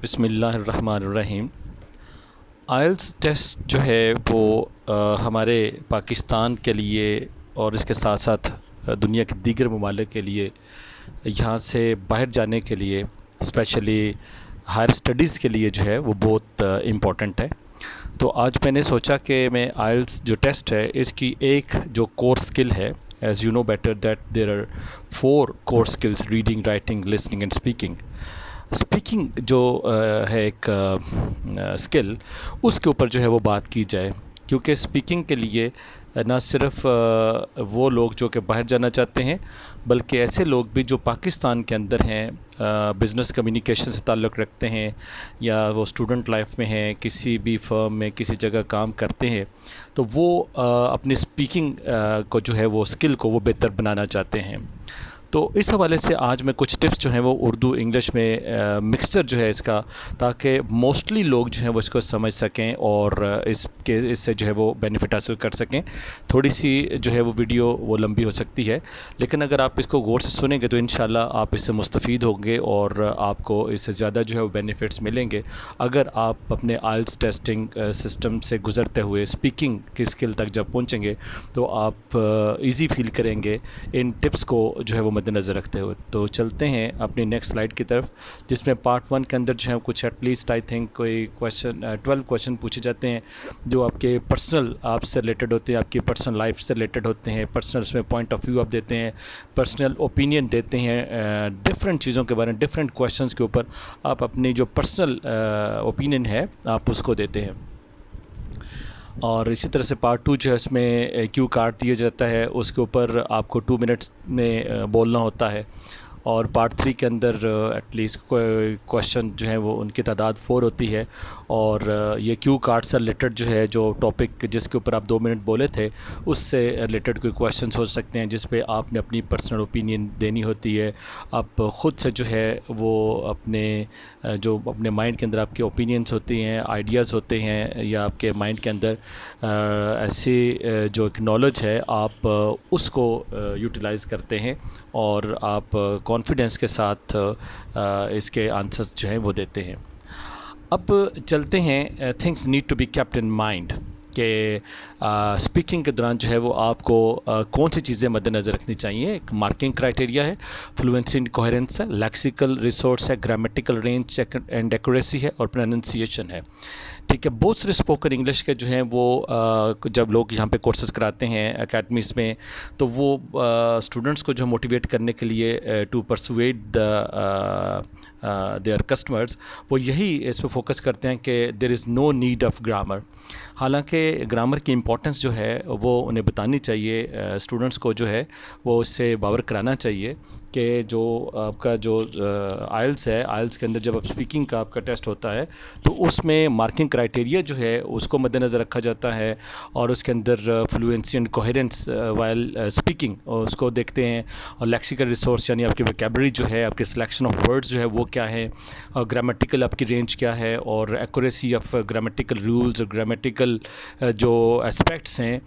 बिस्मिल्लाहिर्रहमानिर्रहीम। आइल्स टेस्ट जो है वो हमारे पाकिस्तान के लिए और इसके साथ साथ दुनिया के दीगर ममालिक के लिए यहाँ से बाहर जाने के लिए स्पेशली हायर स्टडीज़ के लिए जो है वो बहुत इम्पोर्टेंट है। तो आज मैंने सोचा कि मैं आइल्स जो टेस्ट है इसकी एक जो कोर स्किल है, as you know better that there are 4 core skills: reading, writing, listening and speaking. Speaking जो है एक स्किल, उसके ऊपर जो है वो बात की जाए, क्योंकि स्पीकिंग के लिए ना सिर्फ वो लोग जो कि बाहर जाना चाहते हैं, बल्कि ऐसे लोग भी जो पाकिस्तान के अंदर हैं, बिज़नेस कम्युनिकेशन से ताल्लुक़ रखते हैं या वो स्टूडेंट लाइफ में हैं, किसी भी फर्म में किसी जगह काम करते हैं, तो वो अपनी स्पीकिंग को जो है वो स्किल को वो बेहतर बनाना चाहते हैं। तो इस हवाले से आज मैं कुछ टिप्स जो हैं वो उर्दू इंग्लिश में मिक्सचर जो है इसका, ताकि मोस्टली लोग जो हैं वो इसको समझ सकें और इससे जो है वो बेनिफिट हासिल कर सकें। थोड़ी सी जो है वो वीडियो वो लंबी हो सकती है, लेकिन अगर आप इसको गौर से सुनेंगे तो इंशाल्लाह आप इससे मुस्तफ़ीद होंगे और आपको इससे ज़्यादा जो है वो बेनिफिट्स मिलेंगे। अगर आप अपने आइल्स टेस्टिंग सिस्टम से गुज़रते हुए स्पीकिंग की स्किल तक जब पहुँचेंगे तो आप ईज़ी फील करेंगे इन टिप्स को जो है वो मद्देनज़र रखते हुए। तो चलते हैं अपनी नेक्स्ट स्लाइड की तरफ, जिसमें पार्ट 1 के अंदर जो है कुछ एटलीस्ट आई थिंक कोई 12 क्वेश्चन पूछे जाते हैं जो आपके पर्सनल आपसे रिलेटेड होते हैं, आपकी पर्सनल लाइफ से रिलेटेड होते हैं। पर्सनल उसमें पॉइंट ऑफ व्यू आप देते हैं, पर्सनल ओपिनियन देते हैं डिफरेंट चीज़ों के बारे में, डिफरेंट क्वेश्चंस के ऊपर आप अपनी जो पर्सनल ओपिनियन है आप उसको देते हैं। और इसी तरह से पार्ट 2 जो है उसमें क्यू कार्ड दिया जाता है, उसके ऊपर आपको 2 मिनट्स में बोलना होता है। और पार्ट 3 के अंदर एटलीस्ट क्वेश्चन जो है वो उनकी तादाद 4 होती है, और ये क्यू कार्ड से रिलेटेड जो है जो टॉपिक जिसके ऊपर आप 2 मिनट बोले थे उससे रिलेटेड कोई क्वेश्चंस हो सकते हैं जिस पे आपने अपनी पर्सनल ओपिनियन देनी होती है। आप ख़ुद से जो है वो अपने जो अपने माइंड के अंदर आपके ओपिनियंस होती हैं, आइडियाज़ होते हैं, या आपके माइंड के अंदर ऐसी जो एक नॉलेज है आप उसको यूटिलाइज़ करते हैं और आप कॉन्फिडेंस के साथ इसके आंसर्स जो हैं वो देते हैं। अब चलते हैं things need to be kept in mind कि स्पीकिंग के दौरान जो है वो आपको कौन सी चीज़ें मद्देनज़र रखनी चाहिए। एक मार्किंग क्राइटेरिया है, फ्लुएंसी एंड कोहेरेंस है, लेक्सिकल रिसोर्स है, ग्रामेटिकल रेंज एंड एक्यूरेसी है, और प्रोनाउंसिएशन है। ठीक है, बहुत सारे स्पोकन इंग्लिश के जो हैं वो जब लोग यहाँ पे कोर्सेज कराते हैं एकेडमीज़ में, तो वो स्टूडेंट्स को जो मोटिवेट करने के लिए टू परसुएड देयर कस्टमर्स, वो यही इस पर फोकस करते हैं कि there is no need of grammar. Grammar ग्रामर की इम्पोर्टेंस जो है वो उन्हें बतानी चाहिए, स्टूडेंट्स को जो है वो इससे बावर कराना चाहिए कि जो आपका जो आइल्स है, आइल्स के अंदर जब आप स्पीकिंग का आपका टेस्ट होता है तो उसमें मार्किंग क्राइटेरिया जो है उसको मद्देनज़र रखा जाता है, और उसके अंदर fluency and coherence while speaking उसको देखते हैं, और लेक्सिकल रिसोर्स यानी आपकी वोकैबुलरी जो है, आपकी सिलेक्शन ऑफ वर्ड्स जो है वो क्या है, और ग्रामेटिकल आपकी रेंज क्या है, और एक्यूरेसी ऑफ ग्रामेटिकल रूल्स और ग्रामेटिकल जो एस्पेक्ट्स हैं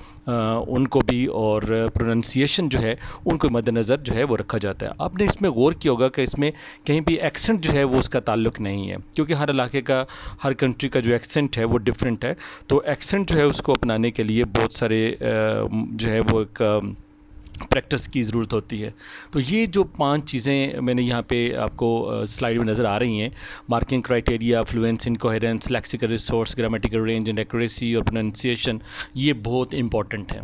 उनको भी, और प्रोनाउंसिएशन जो है उनको मद्देनज़र जो है वो रखा जाता है। आपने इसमें गौर किया होगा कि इसमें कहीं भी एक्सेंट जो है वो उसका ताल्लुक़ नहीं है, क्योंकि हर इलाके का, हर कंट्री का जो एक्सेंट है वो डिफरेंट है। तो एक्सेंट जो है उसको अपनाने के लिए बहुत सारे जो है वो एक प्रैक्टिस की ज़रूरत होती है। तो ये जो 5 चीज़ें मैंने यहाँ पे आपको स्लाइड में नज़र आ रही हैं, marking criteria, fluency and coherence, lexical resource, grammatical range and accuracy और प्रोनाउंसिएशन, ये बहुत इंपॉर्टेंट है।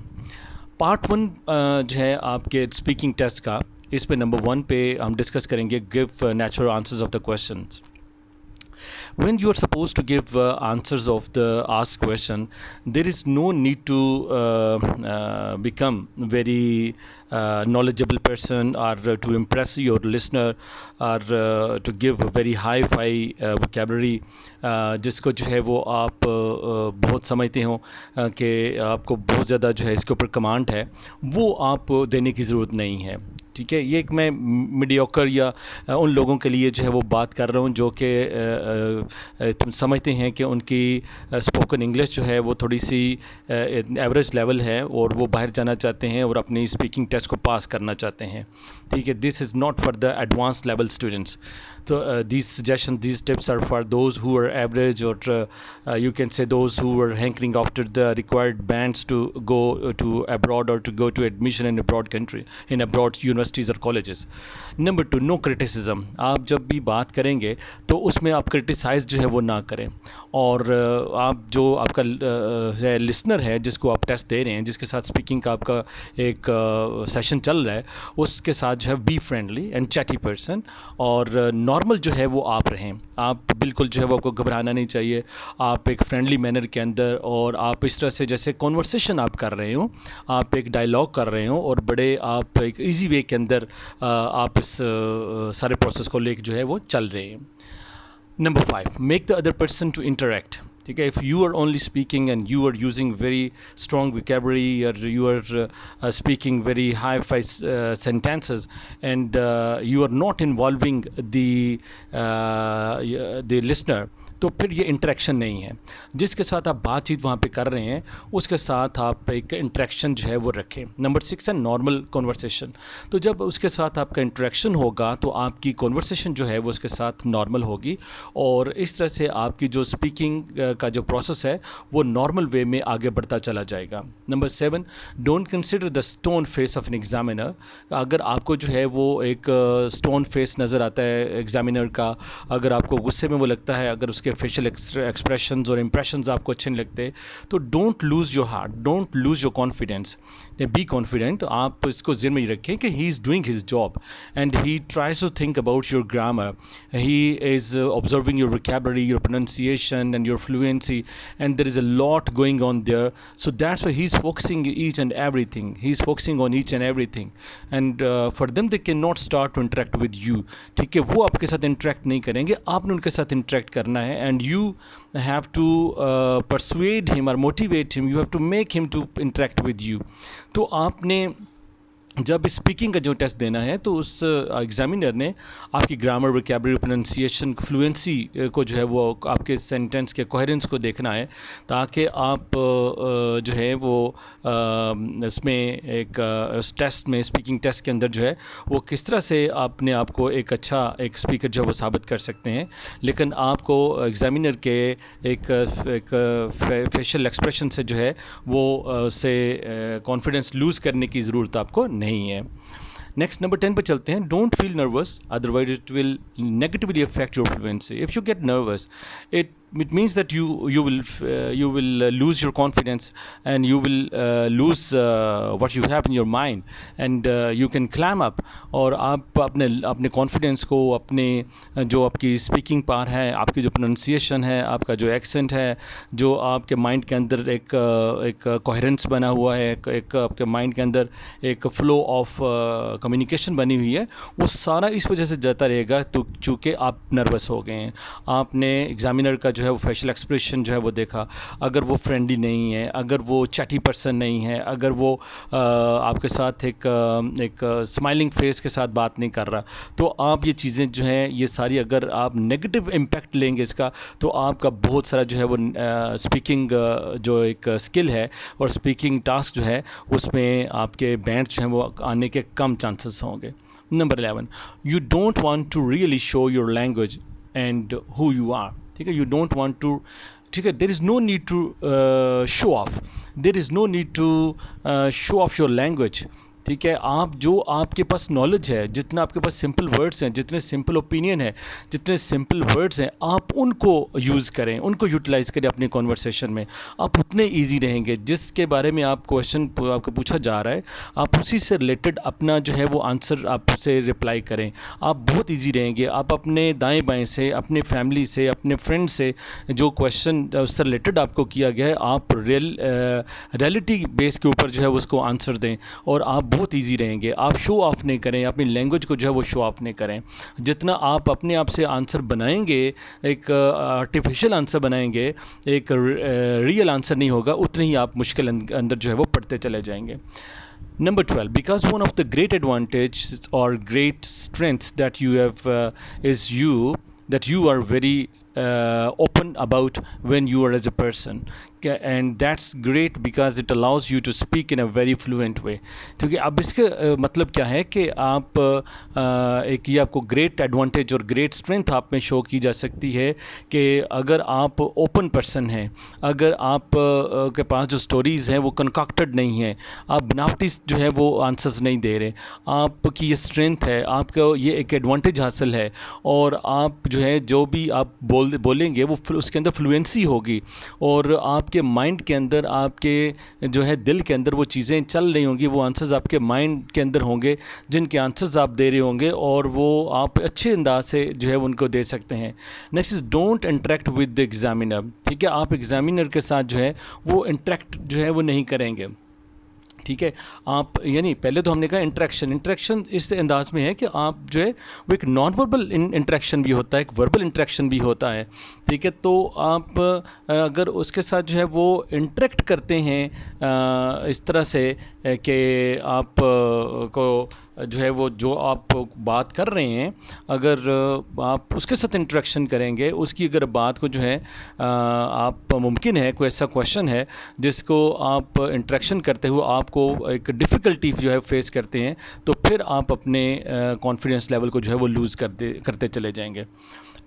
पार्ट 1 जो है आपके स्पीकिंग टेस्ट का, इस पे नंबर 1 पे हम डिस्कस करेंगे give natural answers of the questions. When you are supposed to give answers of the asked question, there is no need to become very knowledgeable person, or to impress your listener, or to give a very high-fi vocabulary जिसको जो है वो आप बहुत समझते हो कि आपको बहुत ज़्यादा जो है इसके ऊपर कमांड है, वो आप देने की ज़रूरत नहीं है। ठीक है, ये एक मैं मीडियोकर या उन लोगों के लिए जो है वो बात कर रहा हूँ जो कि तुम समझते हैं कि उनकी स्पोकन इंग्लिश जो है वो थोड़ी सी एवरेज लेवल है और वो बाहर जाना चाहते हैं और अपनी स्पीकिंग टेस्ट को पास करना चाहते हैं। ठीक है, this is not for the advance level students. So these suggestions, these tips are for those who are average, or you can say those who are hankering after the required bands to go to abroad, or to go to admission in abroad country, in abroad universities or colleges. Number 2, no criticism. आप जब भी बात करेंगे तो उसमें आप criticise जो है वो ना करें. और आप जो आपका लिसनर है, जिसको आप टेस्ट दे रहे हैं, जिसके साथ स्पीकिंग का आपका एक सेशन चल रहा है, उसके साथ जो है be friendly and chatty person, और नॉर्मल जो है वो आप रहें. आप बिल्कुल जो है वो आपको घबराना नहीं चाहिए. आप एक फ्रेंडली मैनर के अंदर, और आप इस तरह से जैसे कॉन्वर्सेशन आप कर रहे हो, आप एक डायलॉग कर रहे हो, और बड़े आप एक इजी वे के अंदर आप इस सारे प्रोसेस को लेकर जो है वो चल रहे हैं. Number 5, make the other person to interact. ठीक है, if you are only speaking and you are using very strong vocabulary, or you are speaking very high-fi sentences, and you are not involving the listener, तो फिर ये interaction नहीं है. जिसके साथ आप बातचीत वहाँ पे कर रहे हैं, उसके साथ आप एक इंटरेक्शन जो है वो रखें. नंबर 6 है नॉर्मल कॉन्वर्सेशन. तो जब उसके साथ आपका इंटरेक्शन होगा तो आपकी कॉन्वर्सेशन जो है वो उसके साथ नॉर्मल होगी, और इस तरह से आपकी जो स्पीकिंग का जो प्रोसेस है वो नॉर्मल वे में आगे बढ़ता चला जाएगा. Number 7, don't consider the stone face of an examiner. अगर आपको जो है वो एक स्टोन फेस नज़र आता है एग्जामिनर का, अगर आपको गुस्से में वो लगता है, अगर उसके फेशियल एक्सप्रेशंस और इंप्रेशंस आपको अच्छे नहीं लगते, तो don't lose your heart, don't lose your confidence. Be confident. आप इसको ज़हन में रखें कि he is doing his job and he tries to think about your grammar. He is observing your vocabulary, your pronunciation and your fluency, and there is a lot going on there. So that's why he's focusing each and everything. He's focusing on each and everything. And for them, they cannot start to interact with you. ठीक है, वो आपके साथ interact नहीं करेंगे, आपने उनके साथ interact करना है. And you have to persuade him or motivate him. You have to make him to interact with you. तो आपने जब स्पीकिंग का जो टेस्ट देना है तो उस एग्जामिनर ने आपकी ग्रामर, वोकैबुलरी, प्रोनंसिएशन, फ्लुएंसी को जो है वो आपके सेंटेंस के कोहेरेंस को देखना है, ताकि आप जो है वो इसमें एक टेस्ट में, स्पीकिंग टेस्ट के अंदर जो है वो किस तरह से अपने आप को एक अच्छा एक स्पीकर जो है वो साबित कर सकते हैं. लेकिन आपको एग्जामिनर के एक फेशियल एक्सप्रेशन से जो है वो से कॉन्फिडेंस लूज़ करने की ज़रूरत आपको नहीं है. नेक्स्ट नंबर 10 पे चलते हैं. Don't feel nervous, otherwise it will negatively affect your fluency. If you get nervous, it means that you will lose your confidence, and you will lose what you have in your mind, and you can clam up. और आप अपने confidence को, अपने जो आपकी speaking power है, आपकी जो प्रोनंसिएशन है, आपका जो एक्सेंट है, जो आपके माइंड के अंदर एक कोहेरेंस बना हुआ है, एक आपके माइंड के अंदर एक फ्लो ऑफ कम्युनिकेशन बनी हुई है, वो सारा इस वजह से जाता रहेगा तो चूँकि आप नर्वस हो गए हैं. आपने एग्जामिनर का जो है वो फेशियल एक्सप्रेशन जो है वो देखा, अगर वो फ्रेंडली नहीं है, अगर वो चैटी पर्सन नहीं है, अगर वो आपके साथ एक स्माइलिंग फेस के साथ बात नहीं कर रहा, तो आप ये चीज़ें जो हैं ये सारी अगर आप नेगेटिव इम्पैक्ट लेंगे इसका, तो आपका बहुत सारा जो है वो स्पीकिंग जो एक स्किल है और स्पीकिंग टास्क जो है उसमें आपके बैंड जो हैं वो आने के कम चांसेस होंगे. Number 11, you don't want to really show your language and who you are. ठीक है, यू डोंट वांट टू, ठीक है, there is no need to show off, there is no need to show off your language. ठीक है, आप जो आपके पास knowledge है, जितना आपके पास सिंपल वर्ड्स हैं, जितने सिंपल ओपिनियन है, जितने सिंपल वर्ड्स हैं, आप उनको यूज़ करें, उनको यूटिलाइज़ करें अपनी कॉन्वर्सेशन में. आप उतने इजी रहेंगे. जिसके बारे में आप क्वेश्चन आपको पूछा जा रहा है, आप उसी से रिलेटेड अपना जो है वो आंसर आप उसे रिप्लाई करें. आप बहुत ईजी रहेंगे. आप अपने दाएँ बाएँ से, अपने फैमिली से, अपने फ्रेंड से जो क्वेश्चन उससे रिलेटेड आपको किया गया है, आप रियलिटी बेस के ऊपर जो है उसको आंसर दें, और आप बहुत इजी रहेंगे. आप शो ऑफ नहीं करें, अपनी लैंग्वेज को जो है वो शो ऑफ नहीं करें. जितना आप अपने आप से आंसर बनाएंगे, एक आर्टिफिशियल आंसर बनाएंगे, एक रियल आंसर नहीं होगा, उतने ही आप मुश्किल अंदर जो है वो पढ़ते चले जाएंगे. Number 12, because one of the great advantages or great strengths that you have is that you are very open about when you are as a person, and that's great because it allows you to speak in a very fluent way. क्योंकि अब इसका मतलब क्या है कि आप एक ये आपको ग्रेट एडवांटेज और ग्रेट स्ट्रेंथ आप में शो की जा सकती है कि अगर आप ओपन पर्सन हैं, अगर आप के पास जो स्टोरीज़ हैं वो कंकॉक्टेड नहीं हैं, आप बनावटी जो है वो आंसर्स नहीं दे रहे, आपकी ये स्ट्रेंथ है, आपको ये एक एडवांटेज हासिल है, और आप जो है जो भी आप बोलेंगे वो उसके अंदर फ्लुएंसी होगी, और आपके माइंड के अंदर, आपके जो है दिल के अंदर वो चीज़ें चल रही होंगी, वो आंसर्स आपके माइंड के अंदर होंगे जिनके आंसर्स आप दे रहे होंगे, और वो आप अच्छे अंदाज से जो है उनको दे सकते हैं. Next is don't interact with the examiner. ठीक है, आप एग्जामिनर के साथ जो है वो इंटरेक्ट जो है वो नहीं करेंगे. ठीक है, आप यानी पहले तो हमने कहा इंटरेक्शन इस अंदाज में है कि आप जो है वो एक नॉन वर्बल इंटरेक्शन भी होता है, एक वर्बल इंटरेक्शन भी होता है. ठीक है, तो आप अगर उसके साथ जो है वो इंटरेक्ट करते हैं इस तरह से कि आप को जो है वो जो आप बात कर रहे हैं, अगर आप उसके साथ इंटरेक्शन करेंगे, उसकी अगर बात को जो है आप मुमकिन है कोई ऐसा क्वेश्चन है जिसको आप इंटरेक्शन करते हुए आपको एक डिफ़िकल्टी जो है फेस करते हैं, तो फिर आप अपने कॉन्फिडेंस लेवल को जो है वो लूज़ करते चले जाएंगे.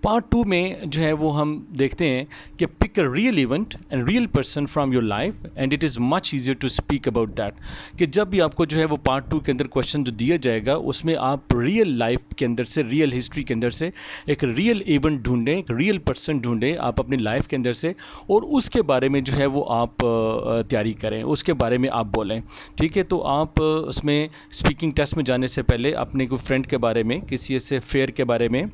पार्ट 2 में जो है वो हम देखते हैं कि pick a real event and real person from your life and it is much easier to speak about that. कि जब भी आपको जो है वो पार्ट 2 के अंदर क्वेश्चन जो दिया जाएगा उसमें आप रियल लाइफ के अंदर से, रियल हिस्ट्री के अंदर से एक रियल इवेंट ढूंढें, एक रियल पर्सन ढूंढें आप अपनी लाइफ के अंदर से, और उसके बारे में जो है वो आप तैयारी करें, उसके बारे में आप बोलें. ठीक है, तो आप उसमें स्पीकिंग टेस्ट में जाने से पहले अपने कोई फ्रेंड के बारे में, किसी ऐसे फेयर के बारे में,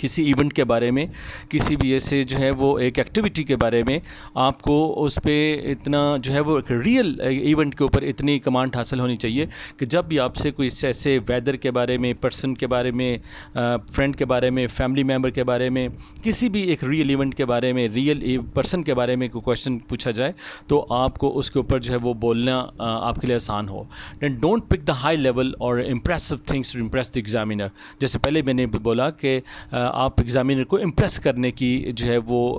किसी इवेंट के बारे में, किसी भी ऐसे जो है वो एक एक्टिविटी के बारे में आपको उस पर इतना जो है वो एक रियल इवेंट के ऊपर इतनी कमांड हासिल होनी चाहिए कि जब भी आपसे कोई ऐसे वेदर के बारे में, पर्सन के बारे में, फ्रेंड के बारे में, फैमिली मेम्बर के बारे में, किसी भी एक रियल इवेंट के बारे में, रियल पर्सन के बारे में कोई क्वेश्चन पूछा जाए तो आपको उसके ऊपर जो है वो बोलना आपके लिए आसान हो. Then don't pick the high level और impressive things to impress the examiner. जैसे पहले मैंने बोला कि आप एग्ज़ामिनर को इम्प्रेस करने की जो है वो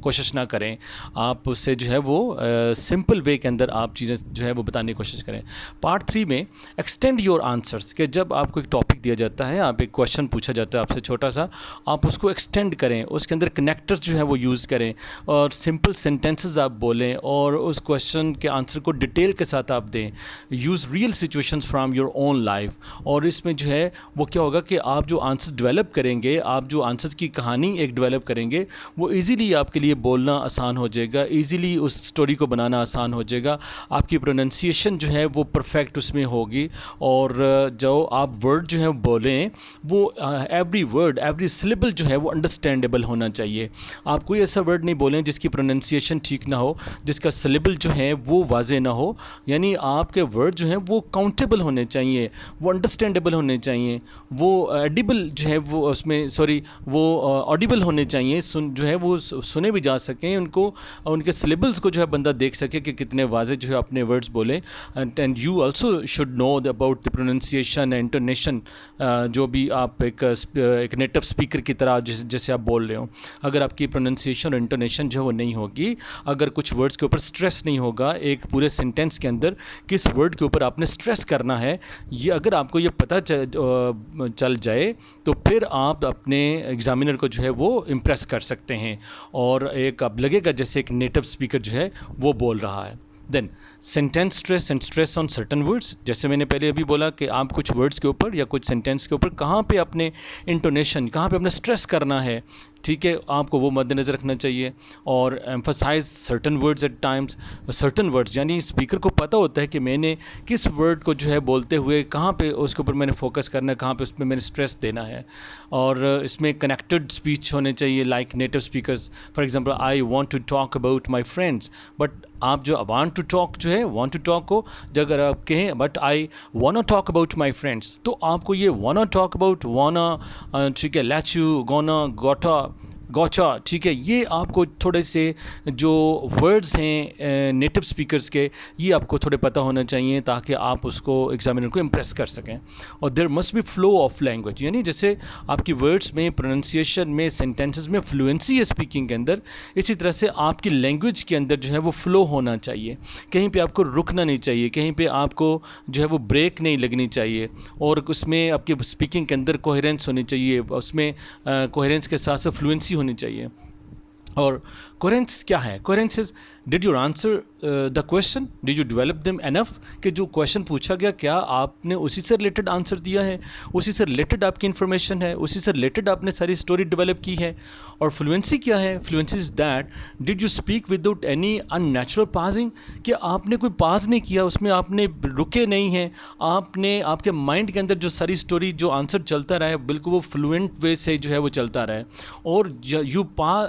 कोशिश ना करें, आप उससे जो है वो सिंपल वे के अंदर आप चीज़ें जो है वो बताने की कोशिश करें. पार्ट 3 में एक्सटेंड योर आंसर्स, कि जब आपको एक टॉपिक दिया जाता है, आप एक क्वेश्चन पूछा जाता है आपसे छोटा सा, आप उसको एक्सटेंड करें, उसके अंदर कनेक्टर्स जो है वो यूज़ करें, और सिंपल सेंटेंसेस आप बोलें, और उस क्वेश्चन के आंसर को डिटेल के साथ आप दें. Use real situations from your own life, और इसमें जो है वो क्या होगा कि आप जो आंसर डेवलप करेंगे, आप जो आंसर्स की कहानी एक डेवलप करेंगे, वो इजीली आपके लिए बोलना आसान हो जाएगा, इजीली उस स्टोरी को बनाना आसान हो जाएगा. आपकी प्रोनाउंसिएशन जो है वो परफेक्ट उसमें होगी, और जो आप वर्ड जो है बोलें वो एवरी वर्ड, एवरी सिलेबल जो है वो अंडरस्टैंडेबल होना चाहिए. आप कोई ऐसा वर्ड नहीं बोलें जिसकी प्रोनाउंसिएशन ठीक ना हो, जिसका सिलेबल जो है वो वाजे ना हो. यानी आपके वर्ड जो हैं वो काउंटेबल होने चाहिए, वो अंडरस्टैंडेबल होने चाहिए, वो एडिबल जो है वो उसमें वो ऑडिबल होने चाहिए, जो है वो सुने भी जा सकें, उनको उनके सिलेबल्स को जो है बंदा देख सके कि कितने वाजे जो है अपने वर्ड्स बोले. And you also should know about the pronunciation and intonation, जो भी आप एक नेटिव स्पीकर की तरह जैसे आप बोल रहे हो. अगर आपकी प्रोनाउंसिएशन और इंटोनेशन जो है वो नहीं होगी, अगर कुछ वर्ड्स के ऊपर स्ट्रेस नहीं होगा, एक पूरे सेंटेंस के अंदर किस वर्ड के ऊपर आपने स्ट्रेस करना है, ये अगर आपको ये पता चल जाए तो फिर आप अपने एग्ज़ामिनर को जो है वो इम्प्रेस कर सकते हैं, और एक अब लगेगा जैसे एक नेटिव स्पीकर जो है वो बोल रहा है. Then sentence stress and stress on certain words. जैसे मैंने पहले अभी बोला कि आप कुछ वर्ड्स के ऊपर या कुछ सेंटेंस के ऊपर कहाँ पे अपने इंटोनेशन, कहाँ पे अपने स्ट्रेस करना है, ठीक है, आपको वो मद्देनज़र रखना चाहिए. और emphasise certain words at times. Certain words यानी स्पीकर को पता होता है कि मैंने किस वर्ड को जो है बोलते हुए कहाँ पे उसके ऊपर मैंने फोकस करना है, कहाँ पे उस पर मैंने स्ट्रेस देना है. और इसमें कनेक्टेड स्पीच होने चाहिए, like native speakers. For example, I want to talk about my friends, but आप जो वांट टू टॉक जो है, वांट टू टॉक को अगर आप कहें but I want to talk about my friends, तो आपको ये want to talk about, want, ठीक है, लेट्स यू, गोना, गोटा, गौचा, ठीक है। ये आपको थोड़े से जो वर्ड्स हैं नेटिव स्पीकर्स के, ये आपको थोड़े पता होना चाहिए ताकि आप उसको एग्जामिनर को इम्प्रेस कर सकें। और there must be flow of language, यानी जैसे आपकी वर्ड्स में, प्रोनाउंसिएशन में, सेंटेंसेस में फ्लुएंसी है स्पीकिंग के अंदर, इसी तरह से आपकी लैंग्वेज के अंदर जो है वो फ्लो होना चाहिए। कहीं पे आपको रुकना नहीं चाहिए, कहीं पे आपको जो है वो ब्रेक नहीं लगनी चाहिए, और उसमें आपकी स्पीकिंग के अंदर कोहेरेंस होनी चाहिए, उसमें कोहेरेंस के साथ साथ फ्लुएंसी होनी चाहिए। और कोहेरेंस क्या है? Coherence is did you answer the question, did you develop them enough, कि जो क्वेश्चन पूछा गया क्या आपने उसी से रिलेटेड आंसर दिया है, उसी से रिलेटेड आपकी इन्फॉर्मेशन है, उसी से रिलेटेड आपने सारी स्टोरी डेवलप की है। और फ्लुएंसी क्या है? Fluency is that did you speak without any unnatural pausing, कि आपने कोई पाज नहीं किया, उसमें आपने रुके नहीं हैं, आपने आपके माइंड के अंदर जो सारी स्टोरी, जो आंसर चलता रहा है, बिल्कुल वो फ्लुएंट वे से जो है वो चलता रहा है। और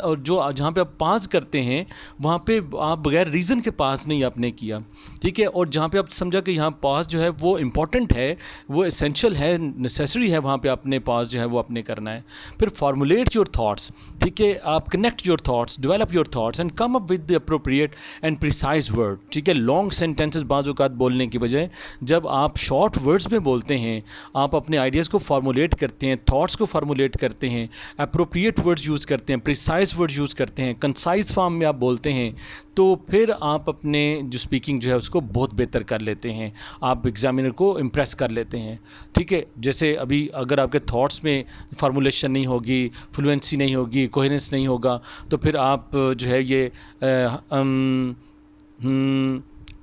और जो जहाँ पे आप पाज करते हैं वहाँ पे आप बगैर रीज़न के पास नहीं आपने किया, ठीक है। और जहाँ पे आप समझा कि यहाँ पास जो है वो इम्पॉर्टेंट है, वो एसेंशियल है, नेसेसरी है, वहाँ पे आपने पास जो है वो आपने करना है। फिर फॉर्मुलेट योर थॉट्स, ठीक है, आप connect your thoughts, develop your thoughts and come up with the appropriate and precise word, ठीक है। लॉन्ग सेंटेंसेस बाज़-औक़ात बोलने की बजाय जब आप शॉर्ट वर्ड्स में बोलते हैं, आप अपने आइडियाज़ को फार्मूलेट करते हैं, थॉट्स को फार्मूलेट करते हैं, अप्रोप्रिएट वर्ड्स यूज़ करते हैं, प्रिसाइज वर्ड्स यूज़ करते हैं, कंसाइज फॉर्म में आप बोलते हैं, तो फिर आप अपने जो स्पीकिंग जो है उसको बहुत बेहतर कर लेते हैं, आप एग्जामिनर को इम्प्रेस कर लेते हैं, ठीक है। जैसे अभी अगर आपके थॉट्स में फार्मूलेशन नहीं होगी, फ्लुएंसी नहीं होगी, कोहेरेंस नहीं होगा, तो फिर आप जो है ये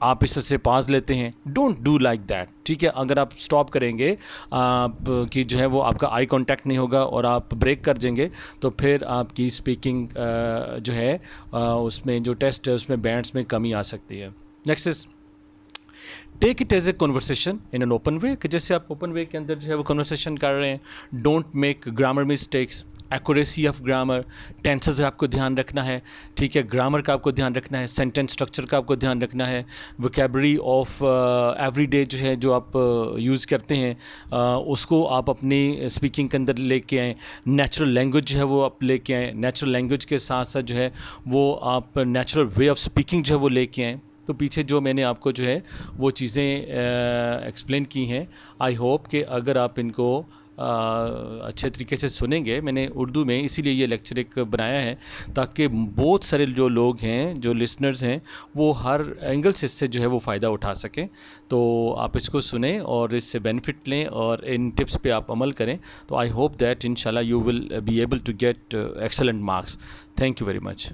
आप इससे पास लेते हैं। डोंट डू लाइक दैट, ठीक है। अगर आप स्टॉप करेंगे, आप कि जो है वो आपका आई कांटेक्ट नहीं होगा और आप ब्रेक कर देंगे, तो फिर आपकी स्पीकिंग जो है उसमें जो टेस्ट है उसमें बैंड्स में कमी आ सकती है। Next is take it as a conversation in an open way, कि जैसे आप ओपन वे के अंदर जो है वो कन्वर्सेशन कर रहे हैं। Don't make grammar mistakes, accuracy of grammar, tenses का आपको ध्यान रखना है, ठीक है, ग्रामर का आपको ध्यान रखना है, सेंटेंस स्ट्रक्चर का आपको ध्यान रखना है, वोकैबुलरी ऑफ एवरीडे जो है जो आप यूज़ करते हैं उसको आप अपनी स्पीकिंग के अंदर लेके आएँ। नेचुरल लैंग्वेज जो है वो आप लेके आएँ, नेचुरल लैंग्वेज के साथ साथ जो है वो आप नेचुरल वे ऑफ स्पीकिंग जो है वो लेके आएँ। तो पीछे जो मैंने आपको जो है वो चीज़ें एक्सप्लेन की हैं, आई होप कि अगर आप इनको अच्छे तरीके से सुनेंगे। मैंने उर्दू में इसीलिए ये लेक्चर एक बनाया है ताकि बहुत सारे जो लोग हैं, जो लिसनर्स हैं, वो हर एंगल से इससे जो है वो फ़ायदा उठा सकें। तो आप इसको सुने और इससे बेनिफिट लें और इन टिप्स पे आप अमल करें। तो आई होप दैट इंशाल्लाह you will be able to get excellent marks. Thank you very much.